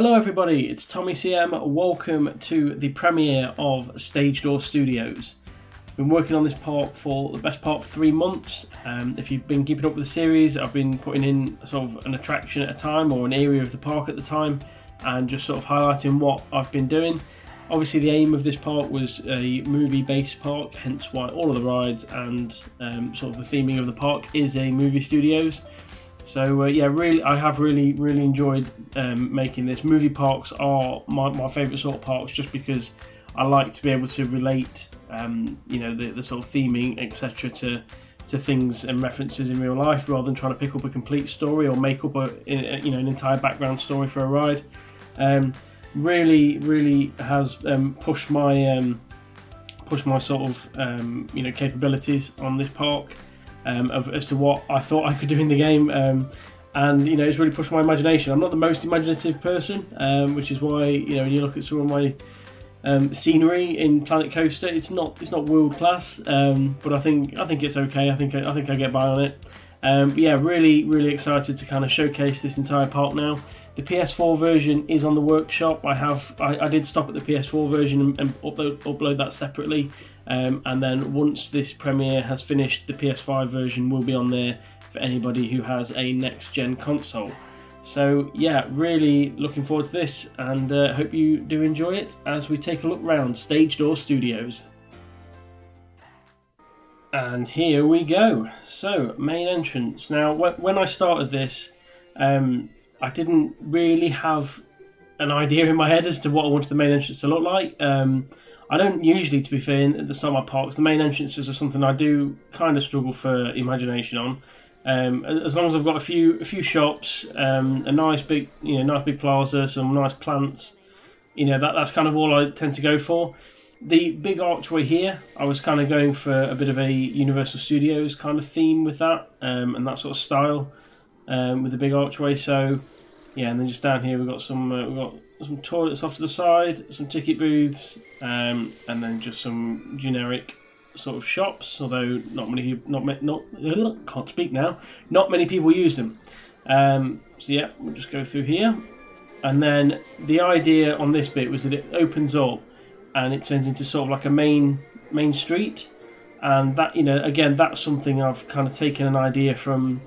Hello everybody, it's Tommy CM. Welcome to the premiere of Stagedoor Studios. I've been working on this park for the best part of 3 months. If you've been keeping up with the series, I've been putting in sort of an attraction at a time or an area of the park at the time and just sort of highlighting what I've been doing. Obviously the aim of this park was a movie-based park, hence why all of the rides and sort of the theming of the park is a movie studios. So yeah, I have really enjoyed making this. Movie parks are my favourite sort of parks, just because I like to be able to relate, the sort of theming, etc., to things and references in real life, rather than trying to pick up a complete story or make up an entire background story for a ride. Really has pushed my sort of capabilities on this park. As to what I thought I could do in the game, and it's really pushed my imagination. I'm not the most imaginative person, which is why when you look at some of my scenery in Planet Coaster, it's not world class, but I think it's okay. I think I get by on it. But yeah, really excited to kind of showcase this entire park now. The PS4 version is on the workshop. I did stop at the PS4 version and upload that separately. And then once this premiere has finished, the PS5 version will be on there for anybody who has a next-gen console. So yeah, really looking forward to this, and hope you do enjoy it as we take a look round Stagedoor Studios. And here we go. So, main entrance. Now, when I started this, I didn't really have an idea in my head as to what I wanted the main entrance to look like. I don't usually, to be fair, at the start of my parks, the main entrances are something I do kind of struggle for imagination on. As long as I've got a few shops, a nice big plaza, some nice plants, that's kind of all I tend to go for. The big archway here, I was kind of going for a bit of a Universal Studios kind of theme with that, and that sort of style, with the big archway. So yeah, and then just down here we've got some toilets off to the side, some ticket booths, and then just some generic sort of shops. Although not many people use them. So yeah, we'll just go through here, and then the idea on this bit was that it opens up and it turns into sort of like a main street, and that again, that's something I've kind of taken an idea from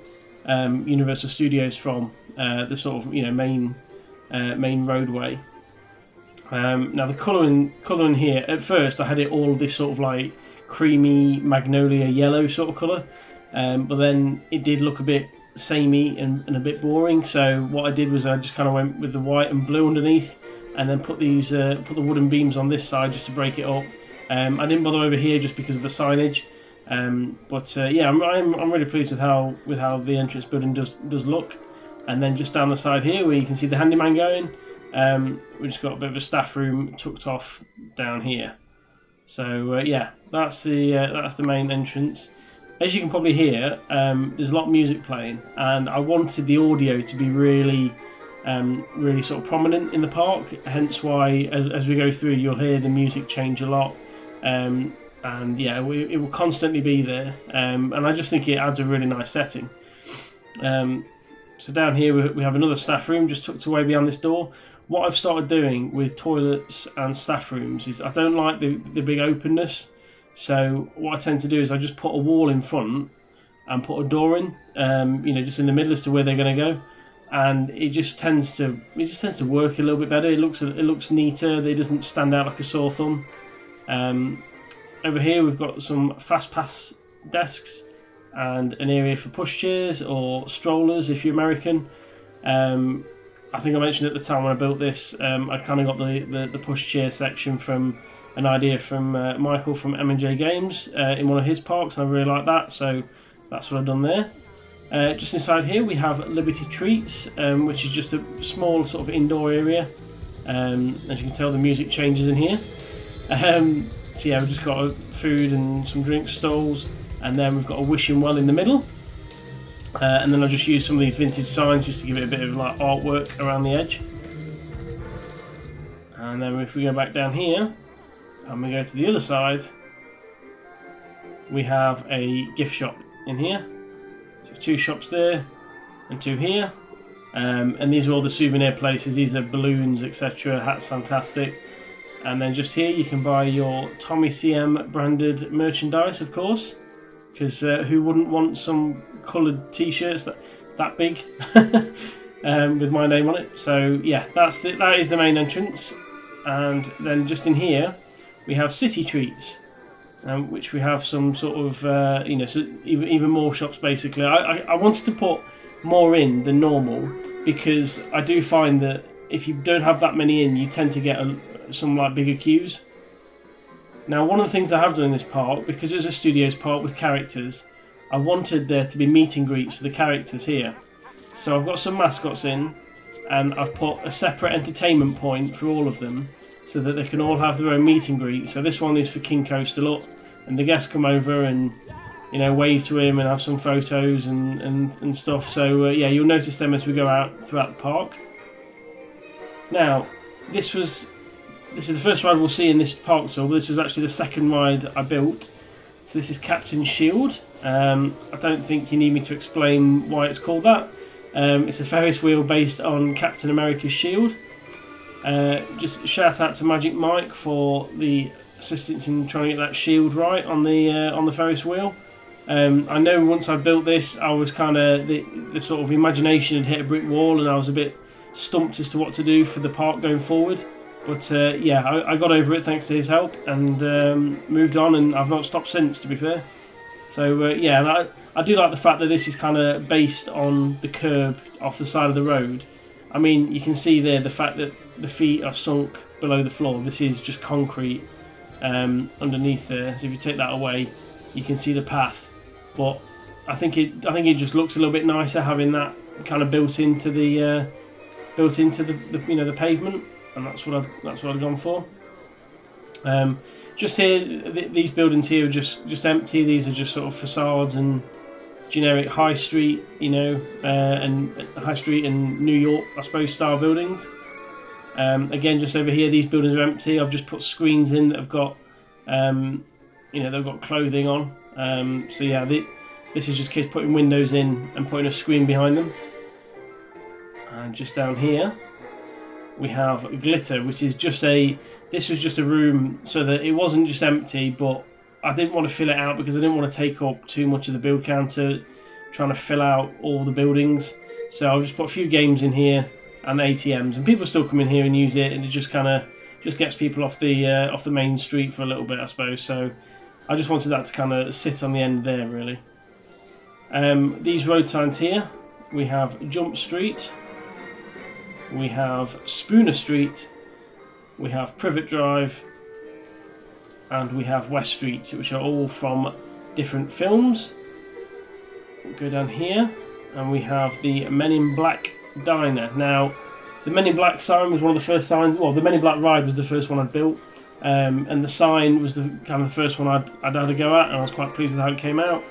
Universal Studios from the sort of main roadway. Now the colouring here, at first I had it all this sort of like creamy magnolia yellow sort of colour, but then it did look a bit samey and a bit boring. So what I did was I just kind of went with the white and blue underneath, and then put the wooden beams on this side just to break it up. I didn't bother over here just because of the signage. But yeah, I'm really pleased with how the entrance building does look. And then just down the side here, where you can see the handyman going, we've just got a bit of a staff room tucked off down here. So yeah, that's the main entrance. As you can probably hear, there's a lot of music playing, and I wanted the audio to be really sort of prominent in the park. Hence why, as we go through, you'll hear the music change a lot. And yeah, it will constantly be there, and I just think it adds a really nice setting. So down here we have another staff room just tucked away behind this door. What I've started doing with toilets and staff rooms is I don't like the big openness, so what I tend to do is I just put a wall in front and put a door in, just in the middle as to where they're going to go, and it just tends to work a little bit better. It looks neater. It doesn't stand out like a sore thumb. Over here we've got some fast pass desks and an area for pushchairs or strollers if you're American. I think I mentioned at the time when I built this, I kind of got the pushchair section from an idea from Michael from M&J Games in one of his parks. I really like that, so that's what I've done there. Just inside here we have Liberty Treats, which is just a small sort of indoor area. As you can tell, the music changes in here. So yeah, we've just got food and some drink stalls, and then we've got a wishing well in the middle. And then I'll just use some of these vintage signs just to give it a bit of like artwork around the edge. And then if we go back down here and we go to the other side, we have a gift shop in here. So 2 shops there and 2 here. And these are all the souvenir places. These are balloons, etc. Hats, fantastic. And then just here you can buy your Tommy CM branded merchandise, of course, because who wouldn't want some coloured T-shirts that big with my name on it? So yeah, that is the main entrance. And then just in here we have city treats, which we have some sort of so even more shops basically. I wanted to put more in than normal because I do find that if you don't have that many in, you tend to get some like bigger queues. Now, one of the things I have done in this park, because it was a studios park with characters, I wanted there to be meet and greets for the characters here. So I've got some mascots in, and I've put a separate entertainment point for all of them so that they can all have their own meet and greet. So this one is for King Coaster, look, and the guests come over and wave to him and have some photos and stuff. So yeah, you'll notice them as we go out throughout the park. Now, this is the first ride we'll see in this park tour. This was actually the second ride I built. So this is Captain Shield. I don't think you need me to explain why it's called that. It's a Ferris wheel based on Captain America's shield. Just shout out to Magic Mike for the assistance in trying to get that shield right on the Ferris wheel. I know once I built this, I was kind of the sort of imagination had hit a brick wall, and I was a bit stumped as to what to do for the park going forward. But yeah, I got over it thanks to his help and moved on, and I've not stopped since, to be fair. So yeah, I do like the fact that this is kind of based on the curb off the side of the road. I mean, you can see there the fact that the feet are sunk below the floor. This is just concrete underneath there. So if you take that away, you can see the path. But I think it just looks a little bit nicer having that kind of built into the the pavement, and that's what I've gone for. Just here, these buildings here are just empty. These are just sort of facades and generic high street, and high street and New York, I suppose, style buildings. Again, just over here, these buildings are empty. I've just put screens in that have got, they've got clothing on. So yeah, this is just kids putting windows in and putting a screen behind them. And just down here, we have Glitter, which is this was just a room so that it wasn't just empty, but I didn't want to fill it out because I didn't want to take up too much of the build counter trying to fill out all the buildings. So I'll just put a few games in here and ATMs, and people still come in here and use it, and it just gets people off the main street for a little bit, I suppose. So I just wanted that to kind of sit on the end there, really. These road signs here, we have Jump Street, we have Spooner Street, we have Privet Drive, and we have West Street, which are all from different films. We'll go down here, and we have the Men in Black Diner. Now, the Men in Black sign was one of the first signs. Well, the Men in Black ride was the first one I built, and the sign was the first one I'd had a go at, and I was quite pleased with how it came out.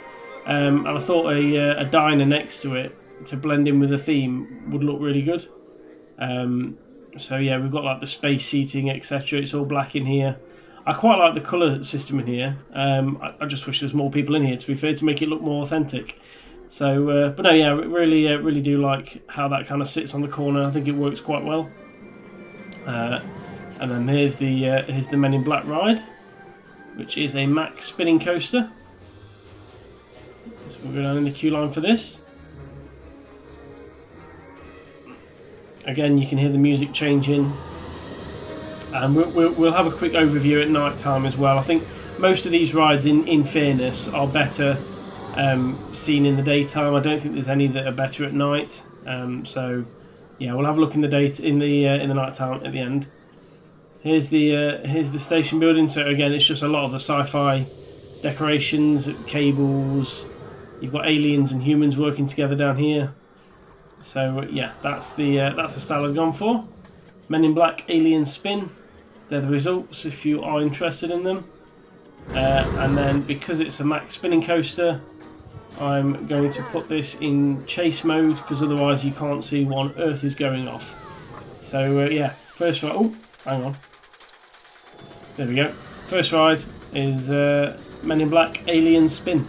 And I thought a diner next to it to blend in with the theme would look really good. So yeah, we've got like the space seating, etc. It's all black in here. I quite like the colour system in here. I just wish there's more people in here, to be fair, to make it look more authentic. So, but no, yeah, really do like how that kind of sits on the corner. I think it works quite well. And then here's the Men in Black ride, which is a Mack spinning coaster. So we'll go down in the queue line for this. Again, you can hear the music changing. And we'll have a quick overview at night time as well. I think most of these rides, in fairness, are better seen in the daytime. I don't think there's any that are better at night. So yeah, we'll have a look in the night time at the end. Here's the station building. So again, it's just a lot of the sci-fi decorations, cables. You've got aliens and humans working together down here. So yeah, that's the style I've gone for. Men in Black Alien Spin. They're the results if you are interested in them. And then because it's a Mack spinning coaster, I'm going to put this in chase mode because otherwise you can't see what on earth is going off. So yeah, first ride. Oh, hang on. There we go. First ride is Men in Black Alien Spin.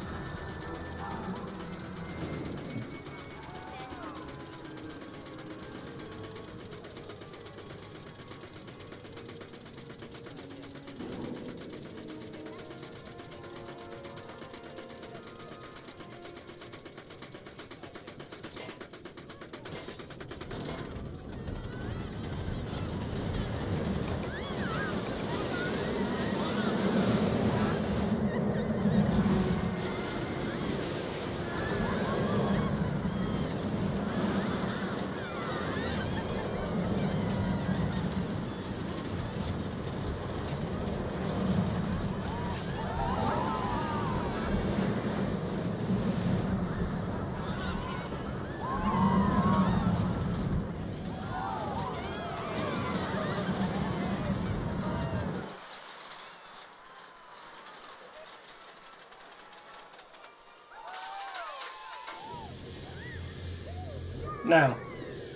Now,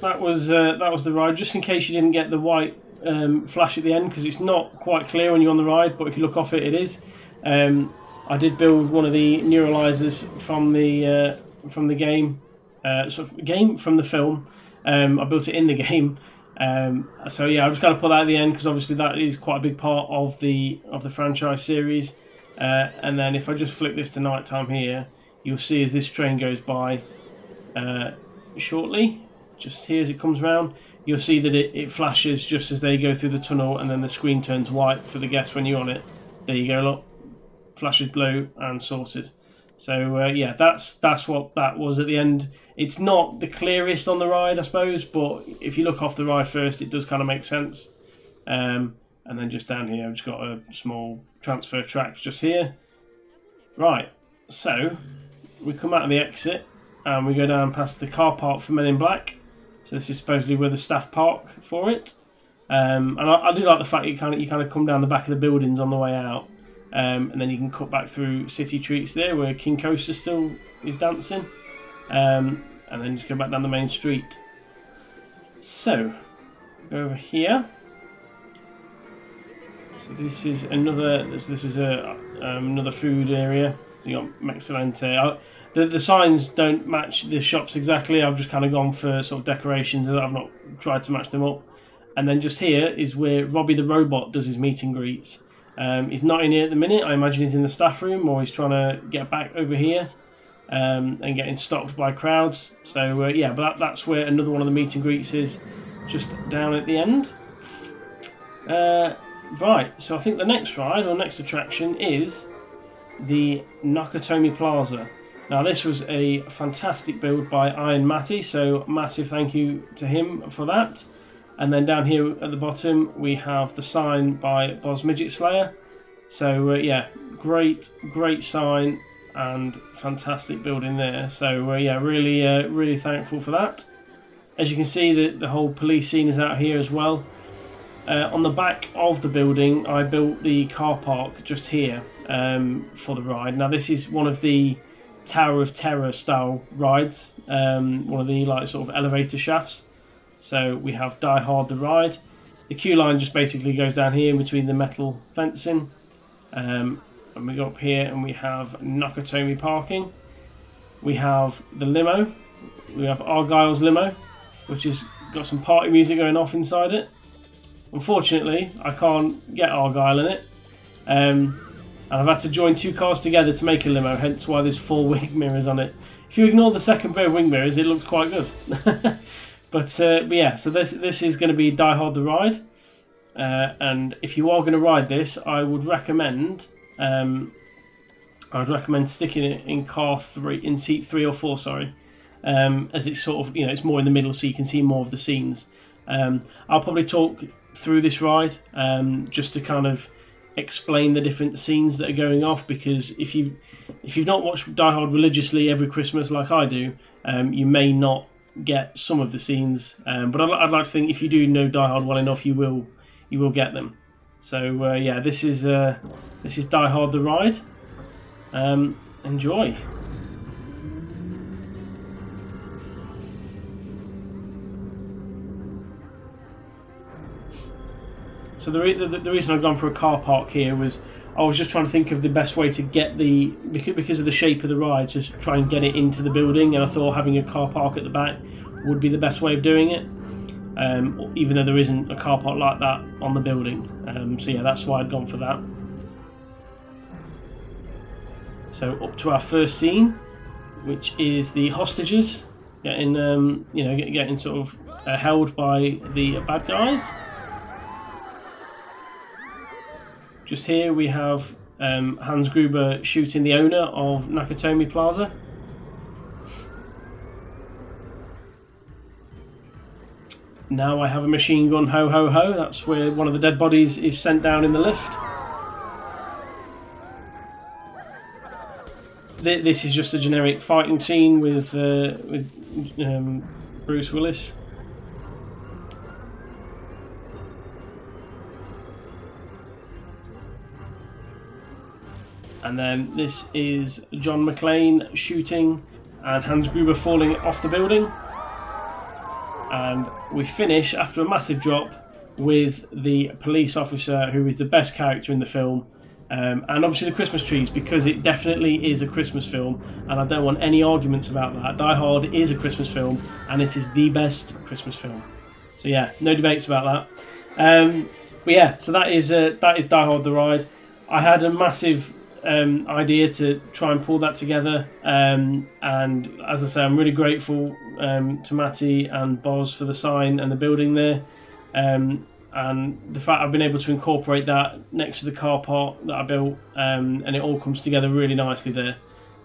that was the ride. Just in case you didn't get the white flash at the end, because it's not quite clear when you're on the ride, but if you look off it, it is. I did build one of the neuralizers from the game, from the film. I built it in the game. So yeah, I've just got to put that at the end because obviously that is quite a big part of the franchise series. And then if I just flick this to nighttime here, you'll see as this train goes by shortly, just here as it comes round, you'll see that it flashes just as they go through the tunnel, and then the screen turns white for the guests when you're on it. There you go, look, flashes blue and sorted. So yeah, that's what that was at the end. It's not the clearest on the ride, I suppose, but if you look off the ride first, it does kind of make sense. And then just down here, I've just got a small transfer track just here. Right, so we come out of the exit and we go down past the car park for Men in Black. So this is supposedly where the staff park for it. And I do like the fact you kind of come down the back of the buildings on the way out. And then you can cut back through City Treats there where King Coaster still is dancing. And then just go back down the main street. So, go over here. So this is another. This is another food area. So you got Mexilente. The signs don't match the shops exactly. I've just kind of gone for sort of decorations. I've not tried to match them up. And then just here is where Robbie the Robot does his meet and greets. He's not in here at the minute. I imagine he's in the staff room, or he's trying to get back over here and getting stopped by crowds. So yeah, but that's where another one of the meet and greets is, just down at the end. Right, so I think the next ride or next attraction is the Nakatomi Plaza. Now this was a fantastic build by Iron Matty, so massive thank you to him for that. And then down here at the bottom we have the sign by Boz Midget Slayer. So yeah, great sign and fantastic building there. So yeah, really thankful for that. As you can see, the whole police scene is out here as well. On the back of the building, I built the car park just here for the ride. Now this is one of the Tower of Terror style rides, one of the like sort of elevator shafts. So we have Die Hard the ride. The queue line just basically goes down here in between the metal fencing. And we go up here and we have Nakatomi parking. We have the limo. We have Argyle's limo, which has got some party music going off inside it. Unfortunately, I can't get Argyle in it. And I've had to join two cars together to make a limo, hence why there's 4 wing mirrors on it. If you ignore the second pair of wing mirrors, it looks quite good. But yeah, so this is going to be Die Hard the ride. And if you are going to ride this, I would recommend sticking it in car 3, in seat 3 or 4, sorry, as it's sort of, you know, it's more in the middle, so you can see more of the scenes. I'll probably talk through this ride just to kind of explain the different scenes that are going off, because if you've not watched Die Hard religiously every Christmas like I do, you may not get some of the scenes. But I'd like to think if you do know Die Hard well enough, you will get them. So yeah, this is Die Hard the ride. Enjoy. So the reason I've gone for a car park here was I was just trying to think of the best way to get because of the shape of the ride, just try and get it into the building, and I thought having a car park at the back would be the best way of doing it, even though there isn't a car park like that on the building. So yeah, that's why I'd gone for that. So up to our first scene, which is the hostages getting getting sort of held by the bad guys. Just here we have Hans Gruber shooting the owner of Nakatomi Plaza. Now I have a machine gun, ho ho ho. That's where one of the dead bodies is sent down in the lift. This is just a generic fighting scene with Bruce Willis. And then this is John McClane shooting and Hans Gruber falling off the building. and we finish after a massive drop with the police officer, who is the best character in the film, and obviously the Christmas trees, because it definitely is a Christmas film, and I don't want any arguments about that. Die Hard is a Christmas film, and it is the best Christmas film. So yeah, no debates about that. But yeah, so that is Die Hard the ride. I had a massive idea to try and pull that together, and as I say, I'm really grateful to Matty and Boz for the sign and the building there, and the fact I've been able to incorporate that next to the car park that I built, and it all comes together really nicely there.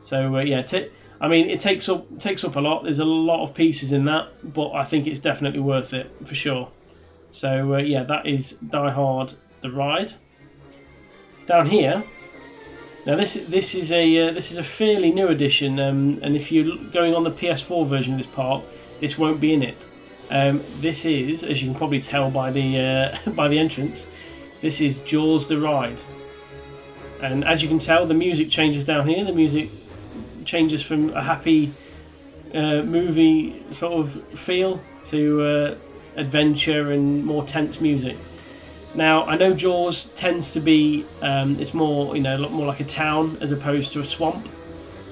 So yeah, I mean, it takes up a lot. There's a lot of pieces in that, but I think it's definitely worth it for sure. So yeah, that is Die Hard the ride. Down here, now this is a fairly new edition, and if you're going on the PS4 version of this park, this won't be in it. This is, as you can probably tell by the by the entrance, this is Jaws the ride, and as you can tell, the music changes down here. The music changes from a happy movie sort of feel to adventure and more tense music. Now, I know Jaws tends to be, it's more, a lot more like a town as opposed to a swamp.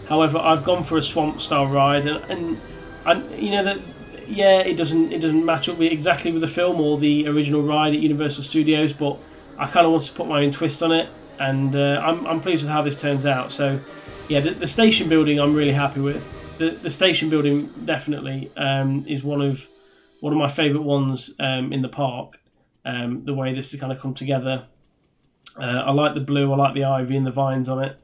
However, I've gone for a swamp style ride, and that, yeah, it doesn't match up exactly with the film or the original ride at Universal Studios, but I kind of want to put my own twist on it, and I'm pleased with how this turns out. So, yeah, the station building I'm really happy with. The station building definitely is one of my favourite ones in the park. The way this has kind of come together, I like the blue, I like the ivy and the vines on it.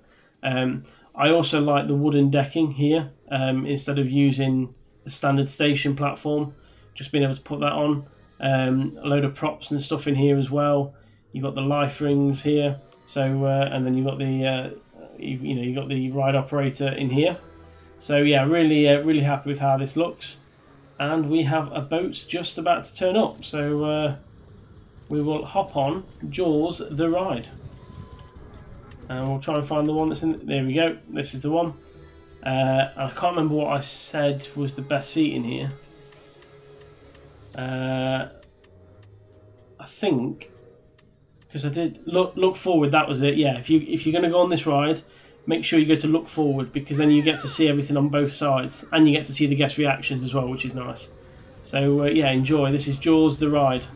I also like the wooden decking here, instead of using the standard station platform, just being able to put that on. A load of props and stuff in here as well. You've got the life rings here, so and then you've got the you got the ride operator in here. So yeah, really happy with how this looks. And we have a boat just about to turn up, so we will hop on Jaws the ride, and we'll try and find the one that's in. There we go. This is the one. I can't remember what I said was the best seat in here. I think because I did look forward. That was it. Yeah. If you're going to go on this ride, make sure you go to look forward, because then you get to see everything on both sides, and you get to see the guest reactions as well, which is nice. So yeah, enjoy. This is Jaws the ride.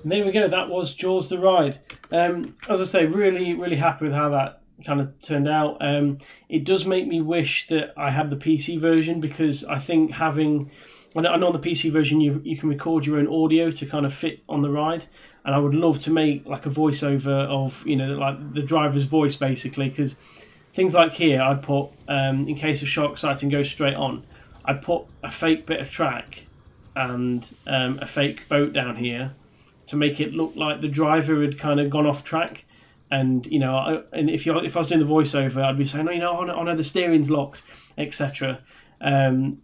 And there we go. That was Jaws the ride. As I say, really, really happy with how that kind of turned out. It does make me wish that I had the PC version, because I think having, I know on the PC version you can record your own audio to kind of fit on the ride, and I would love to make like a voiceover of, you know, like the driver's voice basically, because things like here I'd put, in case of shark sighting goes straight on, I'd put a fake bit of track and a fake boat down here to make it look like the driver had kind of gone off track. And you know, if I was doing the voiceover, I'd be saying, oh, you know, I know the steering's locked, etc. And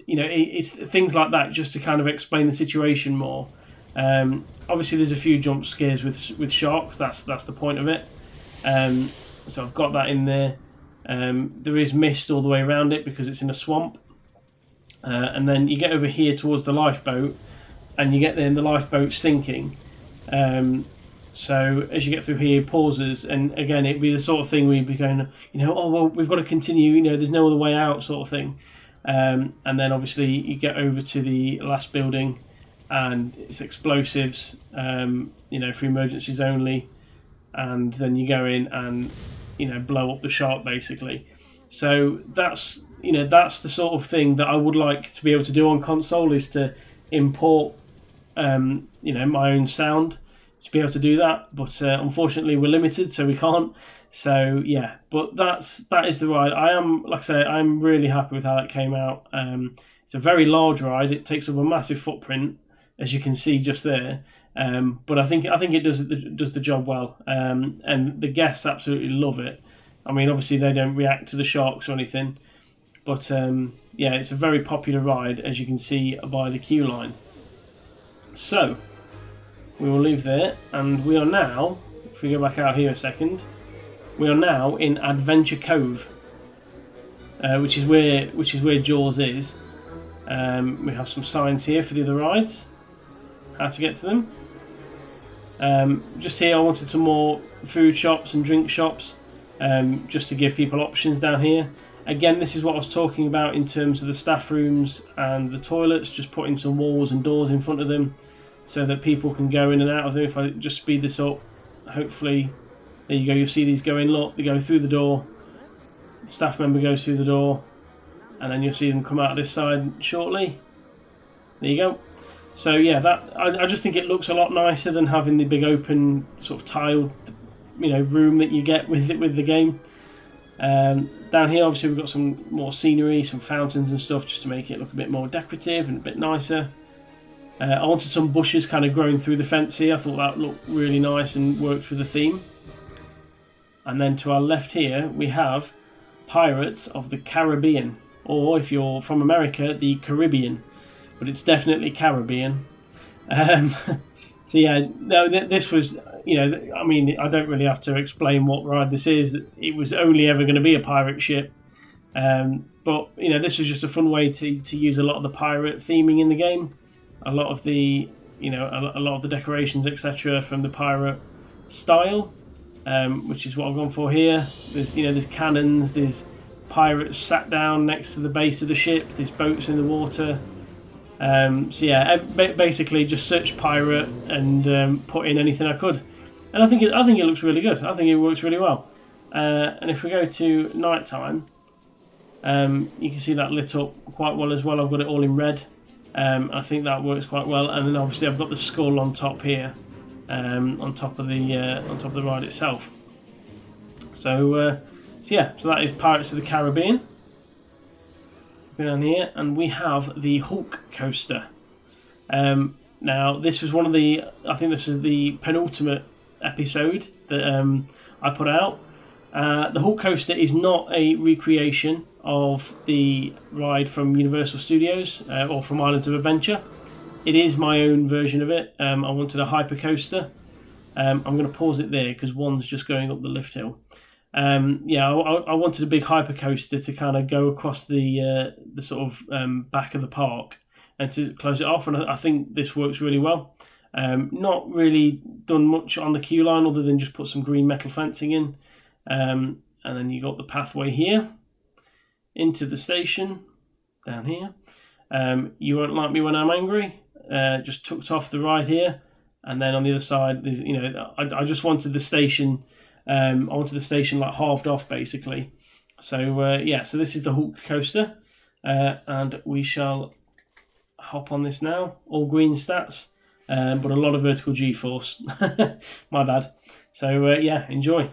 you know, it's things like that, just to kind of explain the situation more. Obviously, there's a few jump scares with sharks. That's the point of it. So I've got that in there. There is mist all the way around it because it's in a swamp. And then you get over here towards the lifeboat, and you get there and the lifeboat's sinking. So as you get through here, it pauses, and again, it'd be the sort of thing where you'd be going, you know, oh well, we've got to continue, you know, there's no other way out, sort of thing. And then obviously you get over to the last building, and it's explosives, you know, for emergencies only, and then you go in and, you know, blow up the shark basically. So that's, you know, that's the sort of thing that I would like to be able to do on console, is to import, you know, my own sound, to be able to do that, but unfortunately we're limited, so we can't. So yeah, but that is the ride. I am, like I say, I'm really happy with how it came out. It's a very large ride. It takes up a massive footprint, as you can see just there. But I think it does the job well, and the guests absolutely love it. I mean, obviously they don't react to the sharks or anything, but yeah, it's a very popular ride, as you can see by the queue line. So we will leave there, and we are now, if we go back out here a second, we are now in Adventure Cove, which is where Jaws is. We have some signs here for the other rides, how to get to them. Just here I wanted some more food shops and drink shops, just to give people options down here. Again, this is what I was talking about in terms of the staff rooms and the toilets, just putting some walls and doors in front of them, so that people can go in and out of them. If I just speed this up, hopefully, there you go, you'll see these go in, look, they go through the door, the staff member goes through the door, and then you'll see them come out this side shortly. There you go. So yeah, that I just think it looks a lot nicer than having the big open sort of tiled, you know, room that you get with the game. Down here, obviously, we've got some more scenery, some fountains and stuff, just to make it look a bit more decorative and a bit nicer. I wanted some bushes kind of growing through the fence here. I thought that looked really nice and worked with the theme. And then to our left here, we have Pirates of the Caribbean, or if you're from America, the Caribbean, but it's definitely Caribbean. So yeah, no, this was, you know, I mean, I don't really have to explain what ride this is. It was only ever going to be a pirate ship. But, you know, this was just a fun way to use a lot of the pirate theming in the game. A lot of the, you know, a lot of the decorations, etc., from the pirate style, which is what I've gone for here. There's, you know, there's cannons, there's pirates sat down next to the base of the ship, there's boats in the water. So yeah, basically just search pirate and put in anything I could, and I think it looks really good. I think it works really well. And if we go to night time, you can see that lit up quite well as well. I've got it all in red. I think that works quite well, and then obviously I've got the skull on top here, on top of the ride itself. So yeah, so that is Pirates of the Caribbean. Go down here, and we have the Hulk coaster. Now, this was one of the, I think this is the penultimate episode that I put out. The Hulk coaster is not a recreation of the ride from Universal Studios or from Islands of Adventure. It is my own version of it. I wanted a hyper coaster. I'm going to pause it there because one's just going up the lift hill. Yeah, I wanted a big hyper coaster to kind of go across the sort of back of the park and to close it off, and I think this works really well. Not really done much on the queue line other than just put some green metal fencing in, and then you got the pathway here into the station down here. You won't like me when I'm angry. Just tucked off the ride here, and then on the other side, there's I just wanted the station. I wanted the station like halved off basically. So yeah, so this is the Hulk coaster, and we shall hop on this now. All green stats, but a lot of vertical G-force. My bad. So yeah, enjoy.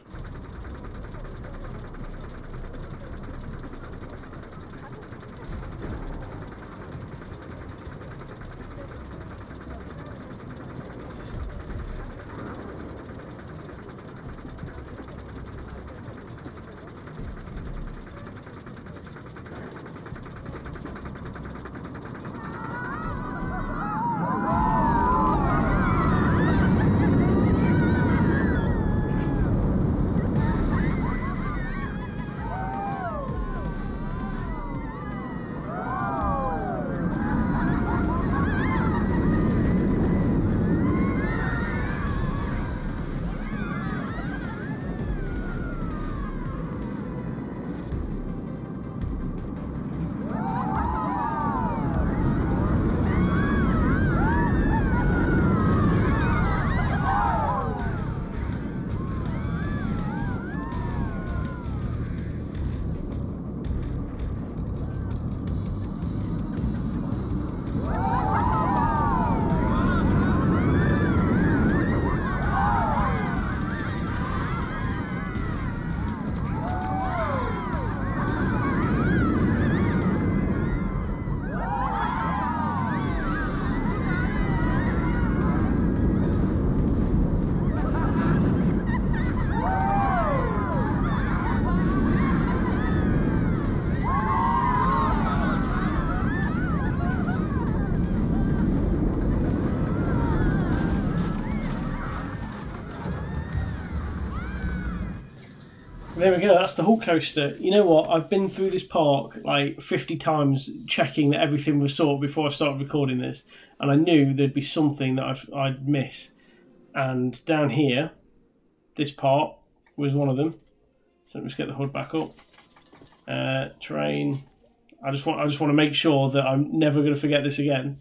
There we go, that's the Hulk coaster. You know what, I've been through this park like 50 times checking that everything was sorted before I started recording this, and I knew there'd be something that I'd miss. And down here, this part was one of them. So let's get the hood back up. Terrain. I just want to make sure that I'm never going to forget this again.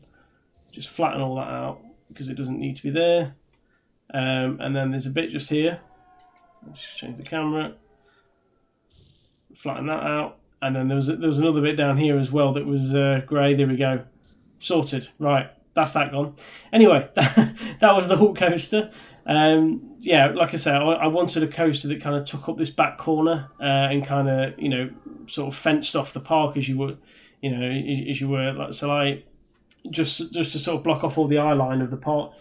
Just flatten all that out because it doesn't need to be there. And then there's a bit just here. Let's just change the camera. Flatten that out, and then there was another bit down here as well that was grey. There we go, sorted. Right, that's that gone. Anyway, that was the Hulk coaster. Yeah, like I say, I wanted a coaster that kind of took up this back corner and kind of sort of fenced off the park as you would, as you were. Like, so like just to sort of block off all the eye line of the park.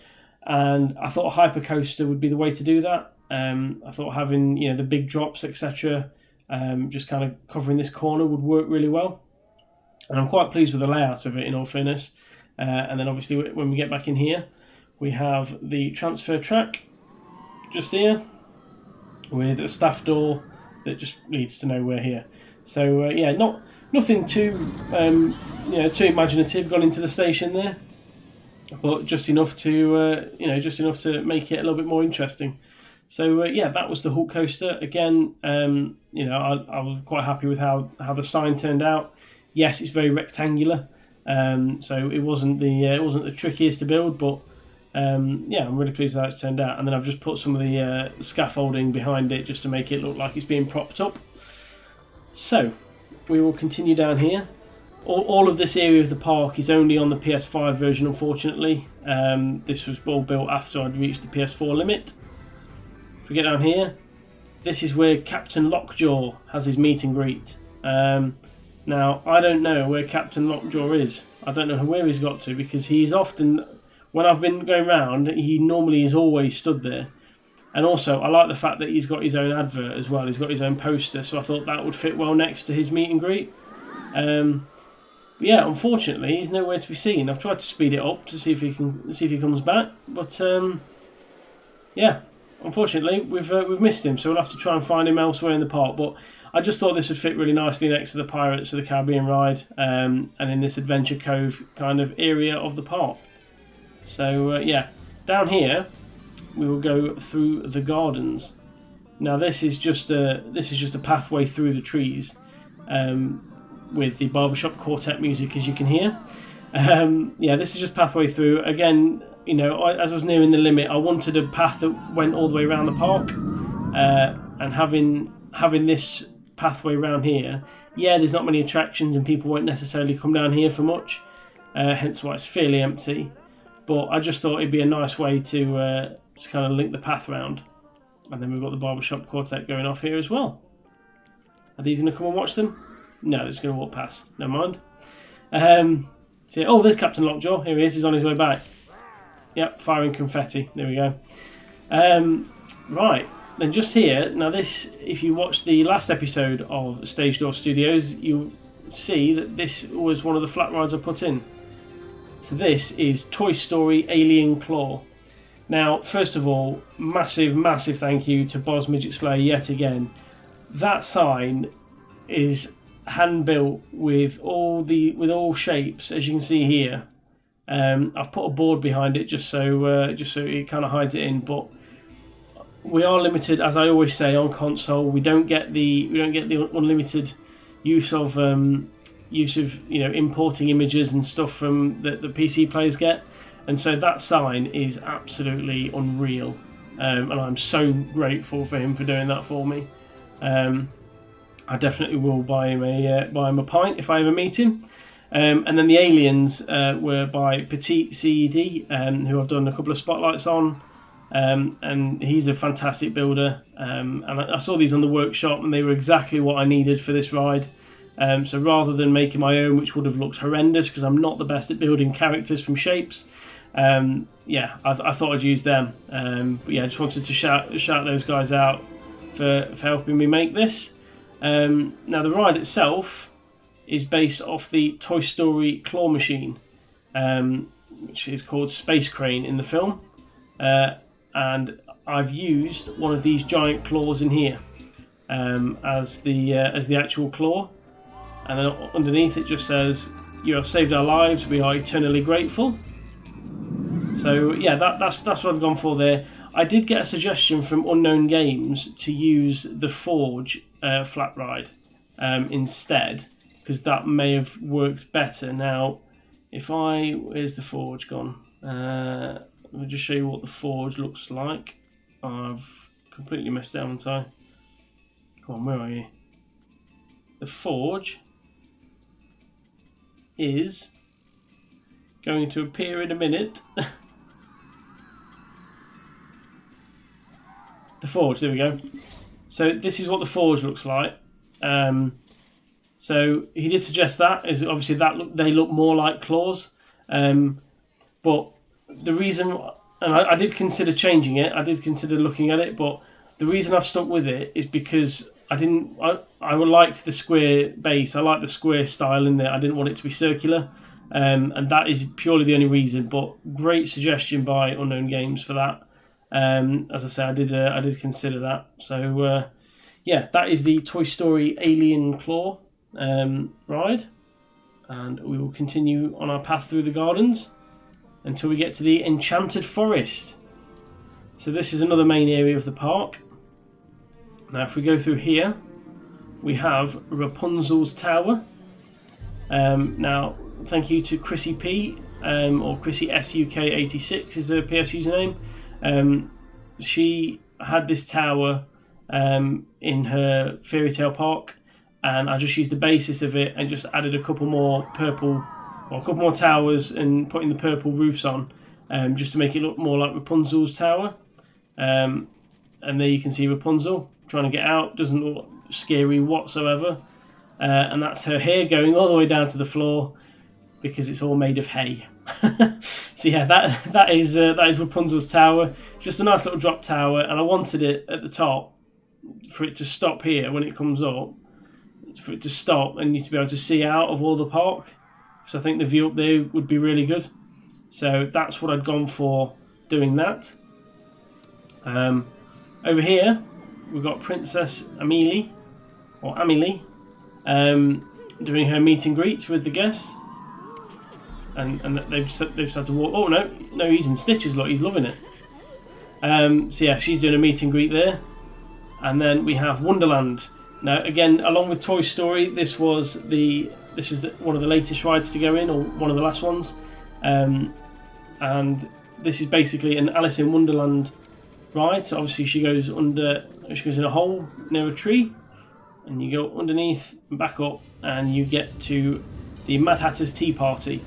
And I thought a hyper coaster would be the way to do that. I thought having the big drops, etc. Just kind of covering this corner would work really well, and I'm quite pleased with the layout of it in all fairness. And then obviously when we get back in here, we have the transfer track just here with a staff door that just leads to nowhere here. So yeah, nothing too too imaginative gone into the station there, but just enough to make it a little bit more interesting. So yeah, that was the Hulk coaster. Again, I was quite happy with how the sign turned out. Yes, it's very rectangular, so it wasn't the trickiest to build, but yeah, I'm really pleased with how it's turned out. And then I've just put some of the scaffolding behind it just to make it look like it's being propped up. So we will continue down here. All of this area of the park is only on the PS5 version, unfortunately. This was all built after I'd reached the PS4 limit. If we get down here, this is where Captain Lockjaw has his meet and greet. Now, I don't know where Captain Lockjaw is. I don't know where he's got to, because he's often, when I've been going round, he normally is always stood there. And also, I like the fact that he's got his own advert as well. He's got his own poster, so I thought that would fit well next to his meet and greet. But yeah, unfortunately, he's nowhere to be seen. I've tried to speed it up to see if he comes back, but yeah. Unfortunately, we've missed him, so we'll have to try and find him elsewhere in the park. But I just thought this would fit really nicely next to the Pirates of the Caribbean ride, and in this Adventure Cove kind of area of the park. So yeah, down here we will go through the gardens. Now this is just a pathway through the trees, with the barbershop quartet music, as you can hear. Yeah, this is just pathway through. Again, you know, as I was nearing the limit, I wanted a path that went all the way around the park, and having this pathway around here, yeah, there's not many attractions and people won't necessarily come down here for much, hence why it's fairly empty. But I just thought it'd be a nice way to kind of link the path round. And then we've got the barbershop quartet going off here as well. Are these going to come and watch them? No, they're just going to walk past. Never mind. So, oh, there's Captain Lockjaw. Here he is. He's on his way back. Yep, firing confetti. There we go. Right. Then just here. Now this, if you watch the last episode of Stagedoor Studios, you'll see that this was one of the flat rides I put in. So this is Toy Story Alien Claw. Now, first of all, massive thank you to Boz Midget Slayer yet again. That sign is hand built with all shapes, as you can see here. I've put a board behind it just so it kind of hides it in. But we are limited, as I always say, on console. We don't get the unlimited use of importing images and stuff from the PC players get. And so that sign is absolutely unreal, and I'm so grateful for him for doing that for me. I definitely will buy him a pint if I ever meet him. And then the aliens were by Petite CED, who I've done a couple of spotlights on, and he's a fantastic builder. And I saw these on the workshop, and they were exactly what I needed for this ride. So rather than making my own, which would have looked horrendous because I'm not the best at building characters from shapes, I thought I'd use them. But yeah, I just wanted to shout those guys out for helping me make this. Now the ride itself is based off the Toy Story claw machine, which is called Space Crane in the film, and I've used one of these giant claws in here as the actual claw. And then underneath it just says, "You have saved our lives. We are eternally grateful." So yeah, that's what I've gone for there. I did get a suggestion from Unknown Games to use the Forge flat ride instead, because that may have worked better. Now, where's the Forge gone? Let me just show you what the Forge looks like. I've completely messed it, haven't I? Come on, where are you? The Forge is going to appear in a minute. The Forge, there we go. So this is what the Forge looks like. So he did suggest that, is obviously they look more like claws. But the reason, and I did consider changing it, I did consider looking at it, but the reason I've stuck with it is because I liked the square base. I like the square style in there. I didn't want it to be circular, and that is purely the only reason. But great suggestion by Unknown Games for that. As I say, I did consider that. So yeah, that is the Toy Story Alien Claw ride, and we will continue on our path through the gardens until we get to the Enchanted Forest. So this is another main area of the park. Now if we go through here, we have Rapunzel's Tower. Now thank you to Chrissy P, or Chrissy SUK86 is her PS username. She had this tower in her fairy tale park, and I just used the basis of it and just added a couple more towers and putting the purple roofs on, just to make it look more like Rapunzel's Tower. And there you can see Rapunzel trying to get out. Doesn't look scary whatsoever, and that's her hair going all the way down to the floor because it's all made of hay. So yeah, that is Rapunzel's Tower. Just a nice little drop tower, and I wanted it at the top for it to stop here when it comes up, for it to stop and you to be able to see out of all the park. So I think the view up there would be really good. So that's what I'd gone for doing that. Over here we've got Princess Amelie doing her meet and greet with the guests, and they've started to walk. Oh no, he's in stitches. Look, he's loving it. So yeah, she's doing a meet and greet there, and then we have Wonderland. Now again, along with Toy Story, this was one of the latest rides to go in, or one of the last ones, and this is basically an Alice in Wonderland ride. So obviously she goes in a hole near a tree, and you go underneath and back up, and you get to the Mad Hatter's Tea Party,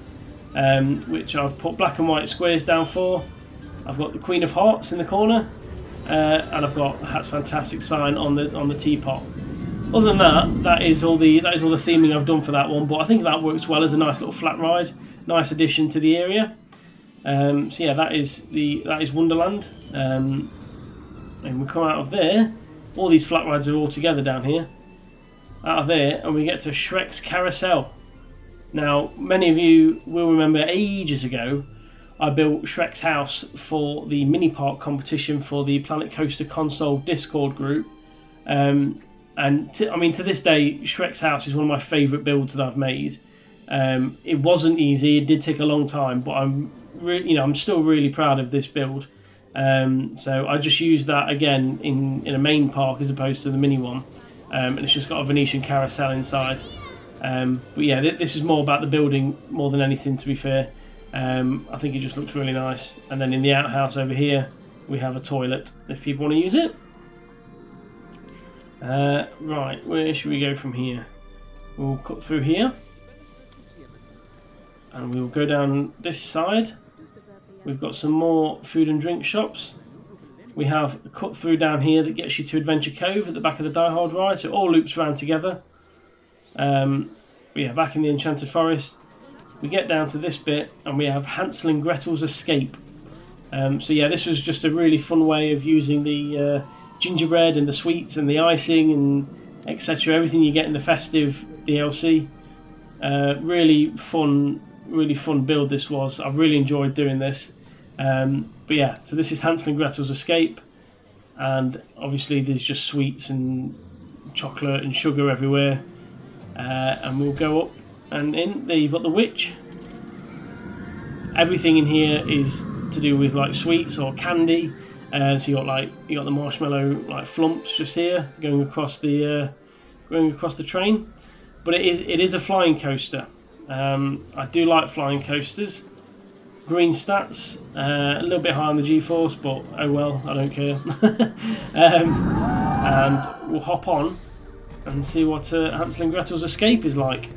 which I've put black and white squares down for. I've got the Queen of Hearts in the corner, and I've got Hat's Fantastic sign on the teapot. Other than that, that is all the theming I've done for that one. But I think that works well as a nice little flat ride, nice addition to the area. So yeah, that is Wonderland. And we come out of there. All these flat rides are all together down here. Out of there, and we get to Shrek's Carousel. Now, many of you will remember ages ago, I built Shreks House for the mini park competition for the Planet Coaster console Discord group. I mean, to this day, Shreks House is one of my favourite builds that I've made. It wasn't easy; it did take a long time, but I'm still really proud of this build. So I just used that again in a main park as opposed to the mini one, and it's just got a Venetian carousel inside. But yeah, this is more about the building more than anything. To be fair, I think it just looks really nice. And then in the outhouse over here, we have a toilet if people want to use it. Right, where should we go from here? We'll cut through here, and we'll go down this side. We've got some more food and drink shops. We have a cut through down here that gets you to Adventure Cove at the back of the Die Hard ride, so it all loops around together. Yeah, back in the Enchanted Forest, we get down to this bit, and we have Hansel and Gretel's Escape. So yeah, this was just a really fun way of using the gingerbread and the sweets and the icing and etc. Everything you get in the festive DLC. Really fun build this was. I've really enjoyed doing this. But yeah, so this is Hansel and Gretel's Escape, and obviously there's just sweets and chocolate and sugar everywhere. And we'll go up and in. There you've got the witch. Everything in here is to do with like sweets or candy. So you got the marshmallow like flumps just here going across the train. But it is a flying coaster. I do like flying coasters. Green stats, a little bit high on the G-force, but oh well, I don't care. And we'll hop on and see what Hansel and Gretel's Escape is like.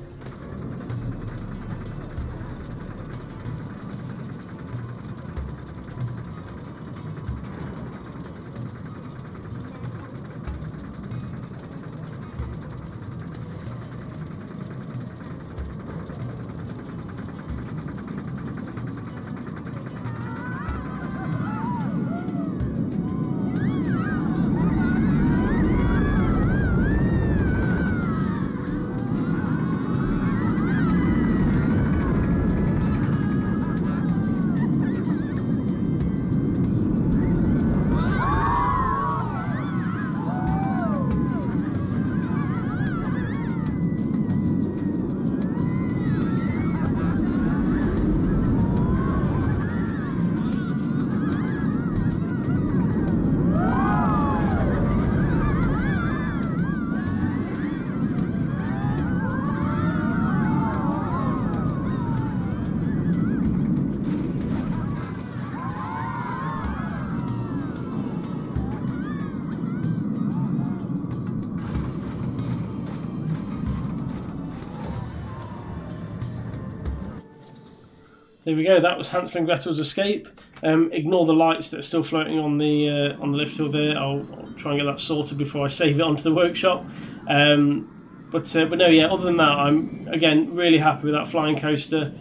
There we go. That was Hansel and Gretel's Escape. Ignore the lights that are still floating on the lift hill there. I'll try and get that sorted before I save it onto the workshop. But no, yeah. Other than that, I'm again really happy with that flying coaster.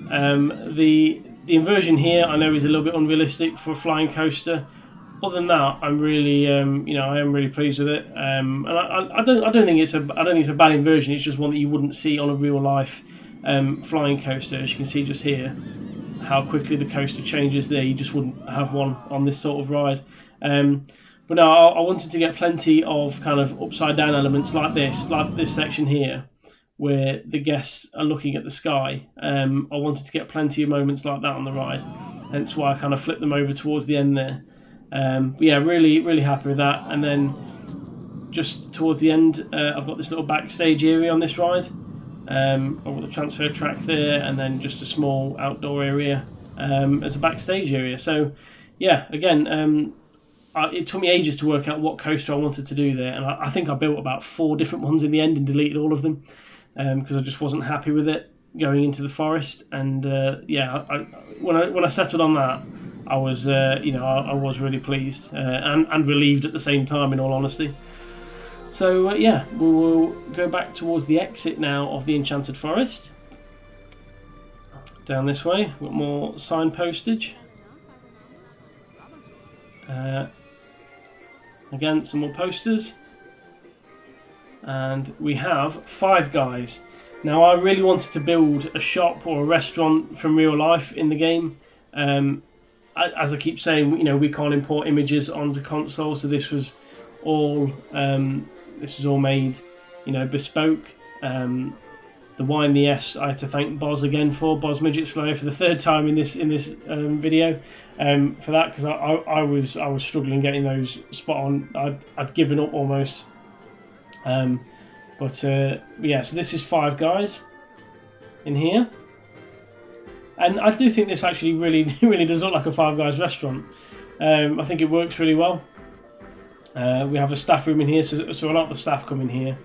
The inversion here I know is a little bit unrealistic for a flying coaster. Other than that, I'm really I am really pleased with it. And I don't think it's a bad inversion. It's just one that you wouldn't see on a real life flying coaster. As you can see just here, how quickly the coaster changes there. You just wouldn't have one on this sort of ride. But no, I wanted to get plenty of kind of upside down elements like this section here, where the guests are looking at the sky. I wanted to get plenty of moments like that on the ride, hence why I kind of flipped them over towards the end there. But yeah, really happy with that. And then just towards the end, I've got this little backstage area on this ride. I've got the transfer track there, and then just a small outdoor area as a backstage area. So yeah, again, it took me ages to work out what coaster I wanted to do there, and I think I built about 4 different ones in the end and deleted all of them because I just wasn't happy with it going into the forest. And yeah, when I settled on that, I was I was really pleased and relieved at the same time, in all honesty. So yeah, we will go back towards the exit now of the Enchanted Forest. Down this way, we've got more sign postage. Again, some more posters. And we have Five Guys. Now, I really wanted to build a shop or a restaurant from real life in the game. As I keep saying, we can't import images onto console, so this was all made, bespoke. The Y and the S, I had to thank Boz again for Boz Midget Slayer for the 3rd time in this video for that, because I was struggling getting those spot on. I'd given up almost. Yeah, so this is Five Guys in here, and I do think this actually really does look like a Five Guys restaurant. I think it works really well. We have a staff room in here, so a lot of the staff come in here.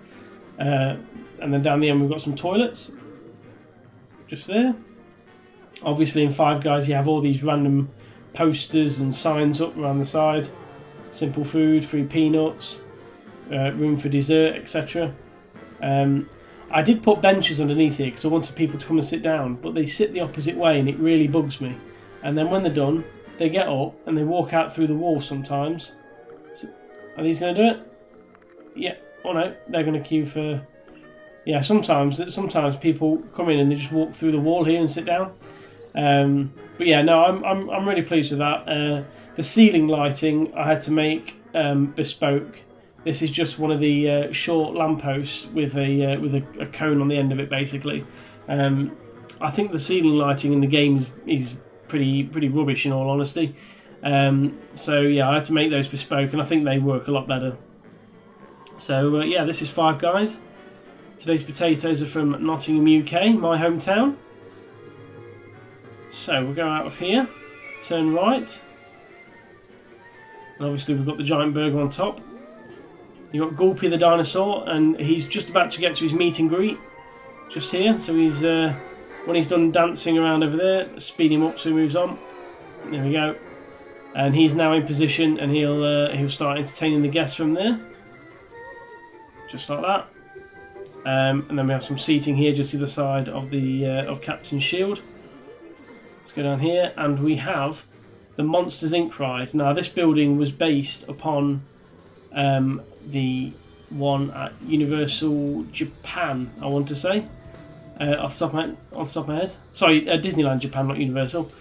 And then down the end we've got some toilets, just there. Obviously in Five Guys you have all these random posters and signs up around the side. Simple food, free peanuts, room for dessert, etc. I did put benches underneath here because I wanted people to come and sit down, but they sit the opposite way and it really bugs me. And then when they're done, they get up and they walk out through the wall sometimes. So, are these going to do it? Yeah. Oh no, they're going to queue for... Yeah, sometimes people come in and they just walk through the wall here and sit down. But yeah, no, I'm really pleased with that. The ceiling lighting I had to make bespoke. This is just one of the short lampposts with a cone on the end of it, basically. I think the ceiling lighting in the game is pretty rubbish, in all honesty. So yeah, I had to make those bespoke, and I think they work a lot better. So yeah, this is Five Guys. Today's potatoes are from Nottingham, UK, my hometown. So we'll go out of here, turn right, and obviously we've got the giant burger on top. You've got Gulpy the dinosaur, and he's just about to get to his meet and greet, just here. So he's when he's done dancing around over there, speed him up so he moves on. There we go, and he's now in position, and he'll start entertaining the guests from there, just like that. And then we have some seating here just to the side of the of Captain's Shield. Let's go down here, and we have the Monsters Inc. ride. Now this building was based upon the one at Universal Japan, I want to say, off the top of my head. Sorry, Disneyland Japan, not Universal.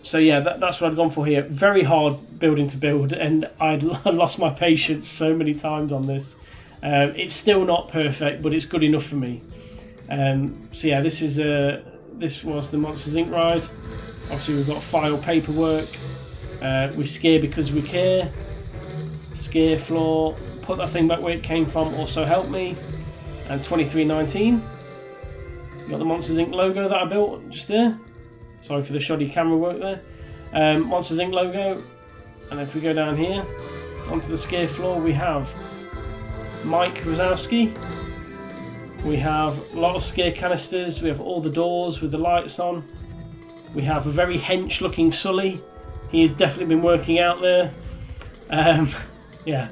So yeah, that's what I'd gone for here. Very hard building to build, and I'd lost my patience so many times on this. It's still not perfect, but it's good enough for me. So yeah, this was the Monsters Inc. ride. Obviously we've got file paperwork. We scare because we care. Scare floor. Put that thing back where it came from. Also help me. And 2319. Got the Monsters Inc. logo that I built just there. Sorry for the shoddy camera work there. Monsters Inc. logo. And if we go down here onto the scare floor, we have Mike Wazowski. We have a lot of scare canisters. We have all the doors with the lights on. We have a very hench looking Sully. He has definitely been working out there. Yeah.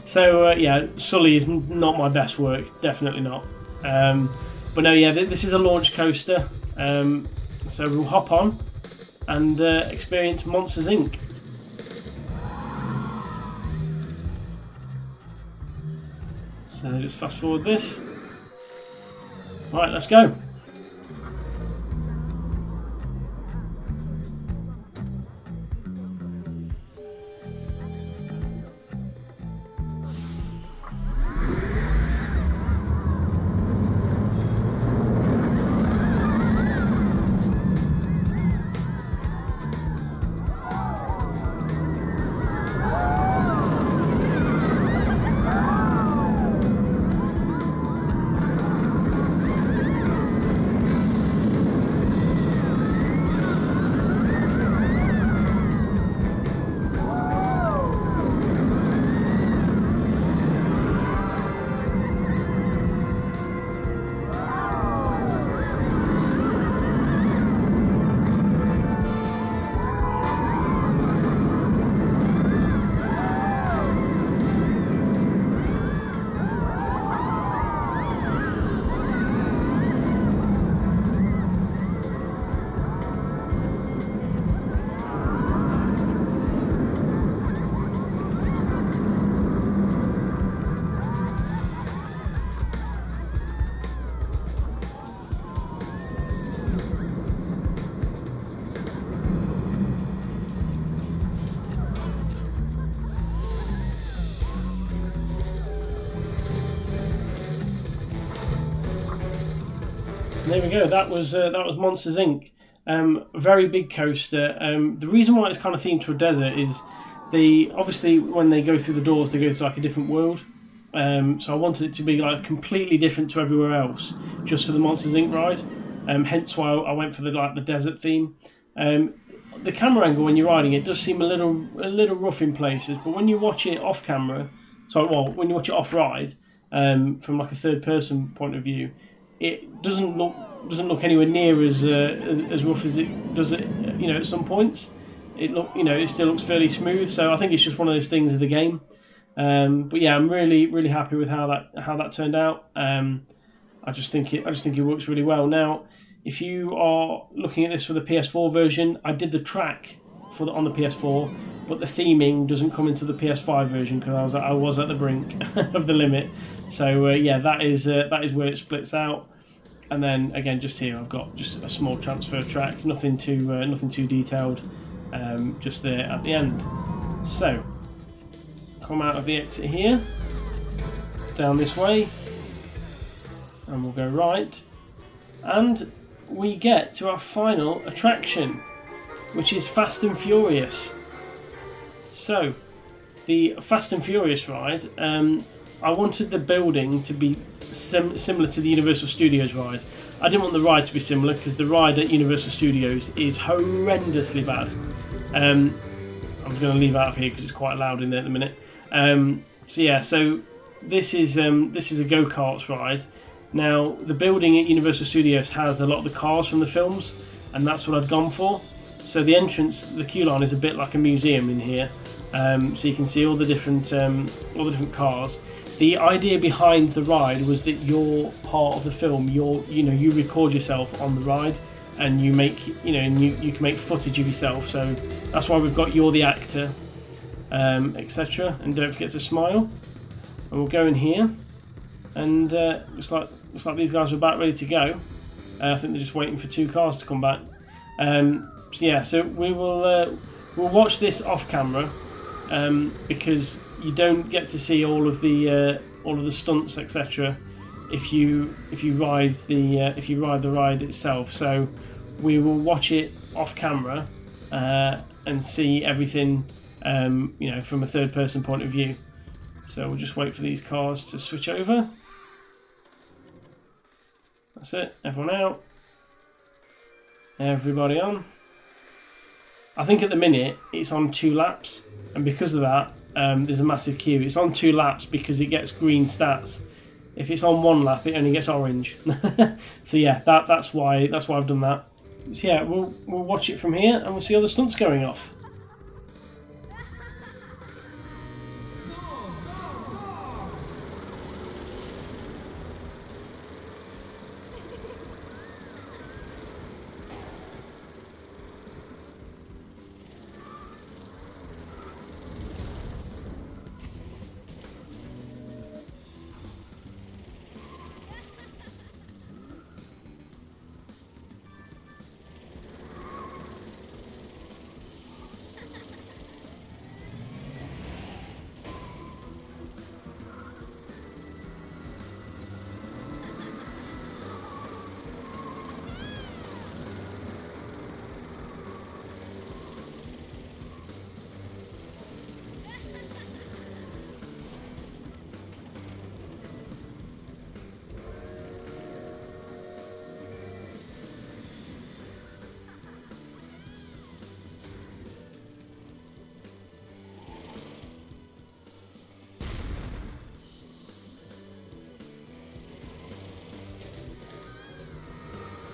So yeah, Sully is not my best work, definitely not. But no, yeah, this is a launch coaster. So we'll hop on and experience Monsters Inc. So just fast forward this. Right, let's go. There we go. That was Monsters Inc. Very big coaster. The reason why it's kind of themed to a desert is they obviously when they go through the doors they go to like a different world. So I wanted it to be like completely different to everywhere else, just for the Monsters Inc. ride. Hence why I went for the desert theme. The camera angle when you're riding it does seem a little rough in places, but when you watch it off camera, when you watch it off ride, from like a third person point of view, it doesn't look anywhere near as rough as it does at some points. It still looks fairly smooth. So I think it's just one of those things of the game. But yeah, I'm really happy with how that turned out. I just think it works really well. Now, if you are looking at this for the PS4 version, I did the track on the PS4, but the theming doesn't come into the PS5 version because I was at the brink of the limit. So yeah, that is where it splits out. And then again, just here I've got just a small transfer track, nothing too detailed, just there at the end. So come out of the exit here, down this way, and we'll go right, and we get to our final attraction, which is Fast and Furious. So, the Fast and Furious ride, I wanted the building to be similar to the Universal Studios ride. I didn't want the ride to be similar because the ride at Universal Studios is horrendously bad. I'm going to leave out of here because it's quite loud in there at the minute. So this is a go-karts ride. Now, the building at Universal Studios has a lot of the cars from the films, and that's what I'd gone for. So the entrance, the queue line, is a bit like a museum in here. So you can see all the different cars. The idea behind the ride was that you're part of the film. You record yourself on the ride, and you can make footage of yourself. So that's why we've got you're the actor, etc. And don't forget to smile. And we'll go in here, and looks like these guys are about ready to go. I think they're just waiting for two cars to come back. So we'll watch this off camera because you don't get to see all of the stunts, etc. If you ride the ride itself. So we will watch it off camera and see everything from a third person point of view. So we'll just wait for these cars to switch over. That's it, everyone out. Everybody on. I think at the minute it's on 2 laps, and because of that, there's a massive queue. It's on 2 laps because it gets green stats. If it's on 1 lap, it only gets orange. So yeah, that's why I've done that. So yeah, we'll watch it from here, and we'll see all the stunts going off.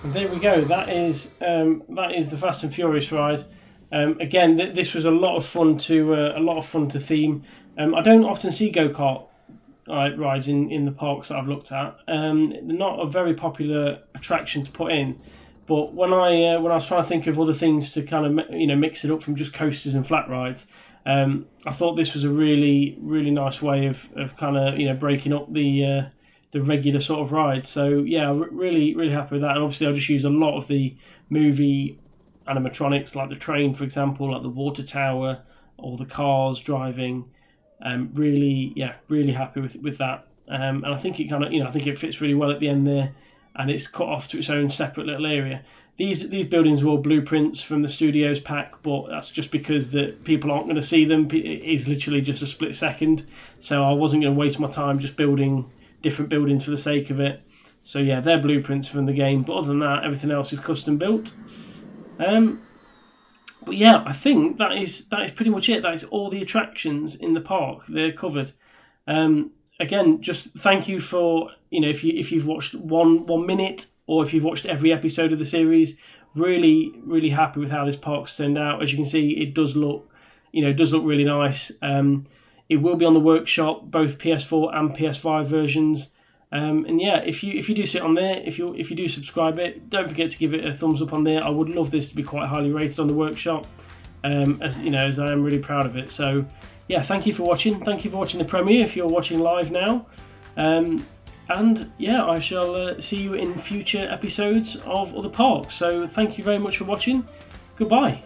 There we go. That is the Fast and Furious ride. Again, this was a lot of fun to theme. I don't often see go-kart rides in the parks that I've looked at. They're not a very popular attraction to put in. But when I was trying to think of other things to kind of mix it up from just coasters and flat rides, I thought this was a really nice way of kind of breaking up the regular sort of ride. So yeah, really happy with that. And obviously I just used a lot of the movie animatronics, like the train, for example, like the water tower, or the cars driving. Really happy with that. And I think it kind of I think it fits really well at the end there. and it's cut off to its own separate little area. These buildings were all blueprints from the studios pack, but that's just because that people aren't going to see them. It is literally just a split second, so I wasn't going to waste my time just building different buildings for the sake of it. So yeah, they're blueprints from the game, but other than that, everything else is custom built. But yeah, I think that is pretty much it. That is all the attractions in the park. They're covered. Again, just thank you for, if you've watched one minute, or if you've watched every episode of the series. Really, really happy with how this park's turned out. As you can see, it does look really nice. It will be on the workshop, both PS4 and PS5 versions. And yeah, if you do sit on there, if you do subscribe it, don't forget to give it a thumbs up on there. I would love this to be quite highly rated on the workshop, as I am really proud of it. So yeah, thank you for watching. Thank you for watching the premiere if you're watching live now. And yeah, I shall see you in future episodes of other parks. So thank you very much for watching. Goodbye.